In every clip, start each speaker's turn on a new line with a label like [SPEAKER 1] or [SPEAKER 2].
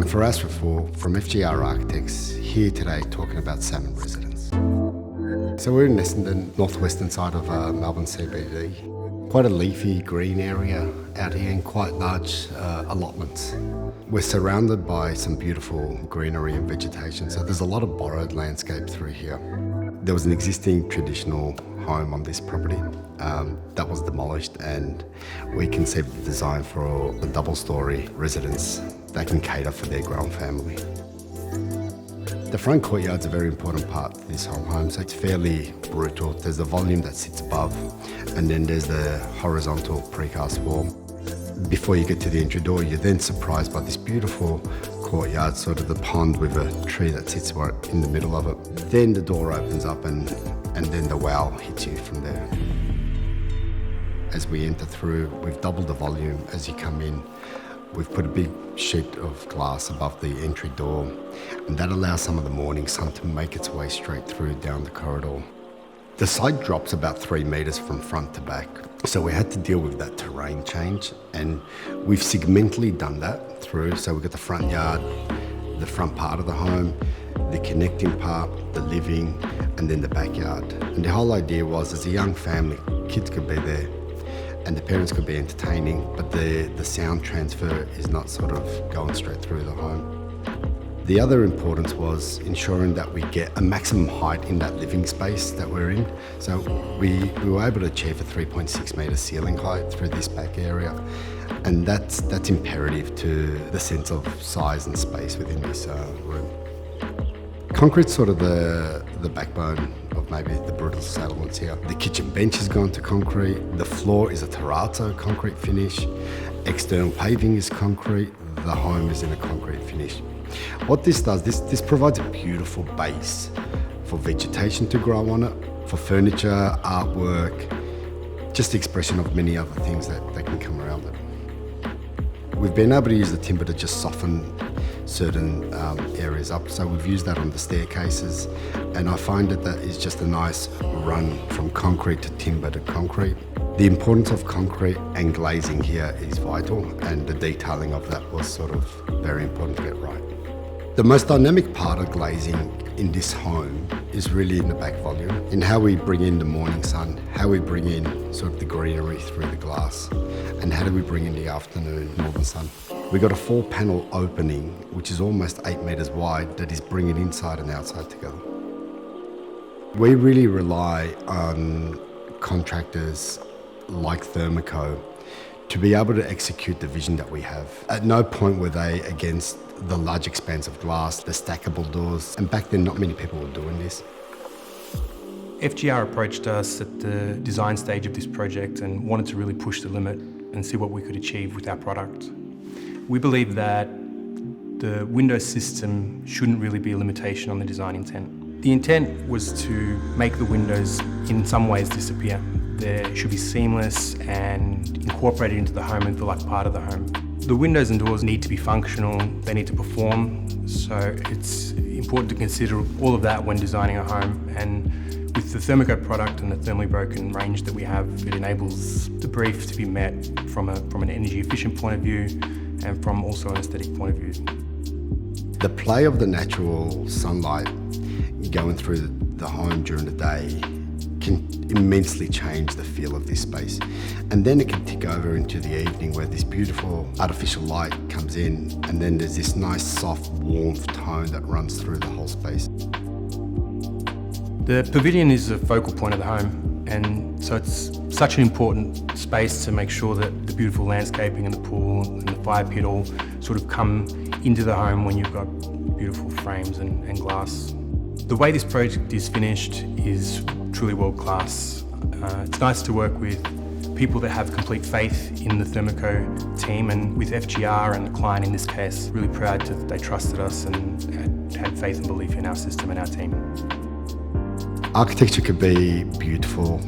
[SPEAKER 1] for Astrofor from FGR Architects, here today talking about Salmon residence. So we're in Essendon, northwestern side of Melbourne CBD. Quite a leafy green area out here and quite large allotments. We're surrounded by some beautiful greenery and vegetation, so there's a lot of borrowed landscape through here. There was an existing traditional home on this property that was demolished, and we conceived the design for a double-storey residence that can cater for their growing family. The front courtyard's a very important part of this whole home, so it's fairly brutal. There's a volume that sits above, and then there's the horizontal precast wall. Before you get to the entry door, you're then surprised by this beautiful courtyard, sort of the pond with a tree that sits right in the middle of it. Then the door opens up and then the wow hits you from there. As we enter through, we've doubled the volume as you come in. We've put a big sheet of glass above the entry door, and that allows some of the morning sun to make its way straight through down the corridor. The site drops about 3 metres from front to back, so we had to deal with that terrain change, and we've segmentally done that through. So we've got the front yard, the front part of the home, the connecting part, the living, and then the backyard. And the whole idea was, as a young family, kids could be there and the parents could be entertaining, but the sound transfer is not sort of going straight through the home. The other importance was ensuring that we get a maximum height in that living space that we're in. So we were able to achieve a 3.6 metre ceiling height through this back area, and that's imperative to the sense of size and space within this room. Concrete's sort of the backbone of maybe the brutal settlements here. The kitchen bench has gone to concrete, the floor is a terrazzo concrete finish, external paving is concrete, the home is in a concrete finish. What this does, this provides a beautiful base for vegetation to grow on it, for furniture, artwork, just the expression of many other things that can come around it. We've been able to use the timber to just soften certain areas up, so we've used that on the staircases, and I find that is just a nice run from concrete to timber to concrete. The importance of concrete and glazing here is vital, and the detailing of that was sort of very important to get right. The most dynamic part of glazing in this home is really in the back volume, in how we bring in the morning sun, how we bring in sort of the greenery through the glass, and how do we bring in the afternoon northern sun. We've got a 4-panel opening, which is almost 8 metres wide, that is bringing inside and outside together. We really rely on contractors like Thermeco to be able to execute the vision that we have. At no point were they against the large expanse of glass, the stackable doors, and back then not many people were doing this.
[SPEAKER 2] FGR approached us at the design stage of this project and wanted to really push the limit and see what we could achieve with our product. We believe that the window system shouldn't really be a limitation on the design intent. The intent was to make the windows in some ways disappear. They should be seamless and incorporated into the home and feel like part of the home. The windows and doors need to be functional, they need to perform, so it's important to consider all of that when designing a home. And with the Thermeco product and the thermally broken range that we have, it enables the brief to be met from an energy efficient point of view and from also an aesthetic point of view.
[SPEAKER 1] The play of the natural sunlight going through the home during the day can immensely change the feel of this space. And then it can tick over into the evening where this beautiful artificial light comes in, and then there's this nice soft warmth tone that runs through the whole space.
[SPEAKER 2] The pavilion is a focal point of the home, and so it's such an important space to make sure that the beautiful landscaping and the pool and the fire pit all sort of come into the home when you've got beautiful frames and glass. The way this project is finished is truly world class. It's nice to work with people that have complete faith in the Thermeco team, and with FGR and the client in this case, really proud that they trusted us and had faith and belief in our system and our team.
[SPEAKER 1] Architecture could be beautiful,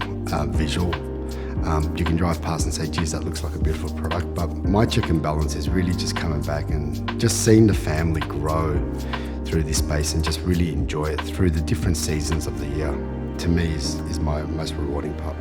[SPEAKER 1] visual. You can drive past and say, geez, that looks like a beautiful product, but my check and balance is really just coming back and just seeing the family grow through this space and just really enjoy it through the different seasons of the year. To me is my most rewarding part.